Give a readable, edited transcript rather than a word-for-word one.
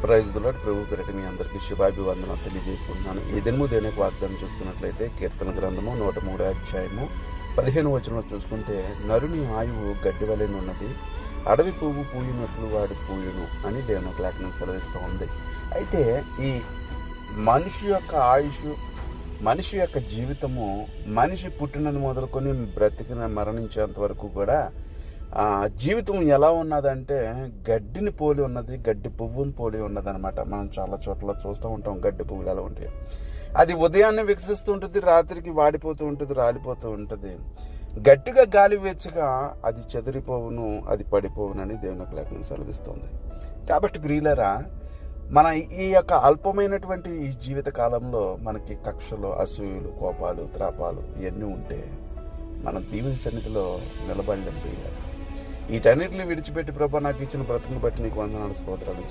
Praise the lord. ప్రభు పేరిట మీ అందరికీ శుభాభివందనాలు తెలియజేసుకుంటున్నాను. ఈ దినము దేవునికి వాగ్దానం చూసుకున్నట్లయితే కీర్తన గ్రంథము 103 అధ్యాయము 15 వచనంలో చూసుకుంటే, నరుని ఆయువు గడ్డి వలెనున్నది, అడవి పువ్వు పూయినట్లు వాడి పూయును అని దేవుని లేఖనం సెలవిస్తూ ఉంది. అయితే ఈ మనిషి యొక్క ఆయుష్, మనిషి యొక్క జీవితము, మనిషి పుట్టినది మొదలుకొని బ్రతికిన మరణించేంత వరకు కూడా జీవితం ఎలా ఉన్నదంటే గడ్డిని పోలి ఉన్నది, గడ్డి పువ్వుని పోలి ఉన్నది అనమాట. మనం చాలా చోట్ల చూస్తూ ఉంటాం గడ్డి పువ్వులు ఎలా ఉంటాయి. అది ఉదయాన్నే వికసిస్తూ ఉంటుంది, రాత్రికి వాడిపోతూ ఉంటుంది, రాలిపోతూ ఉంటుంది. గట్టిగా గాలి వేచగా అది చెదిరిపోవును, అది పడిపోవునని దేవుని లేఖనం సెలవిస్తుంది. కాబట్టి ప్రియులారా, మన ఈ యొక్క అల్పమైనటువంటి ఈ జీవిత కాలంలో మనకి కక్షలు, అసూయలు, కోపాలు, త్రాపాలు ఇవన్నీ ఉంటే మనం దేవుని సన్నిధిలో నిలబడలేం ప్రియులారా. వీటన్నిటిని విడిచిపెట్టి, ప్రభా నాకు ఇచ్చిన బ్రతుకును బట్టి నీకు వందనాలు, స్తోత్రాలు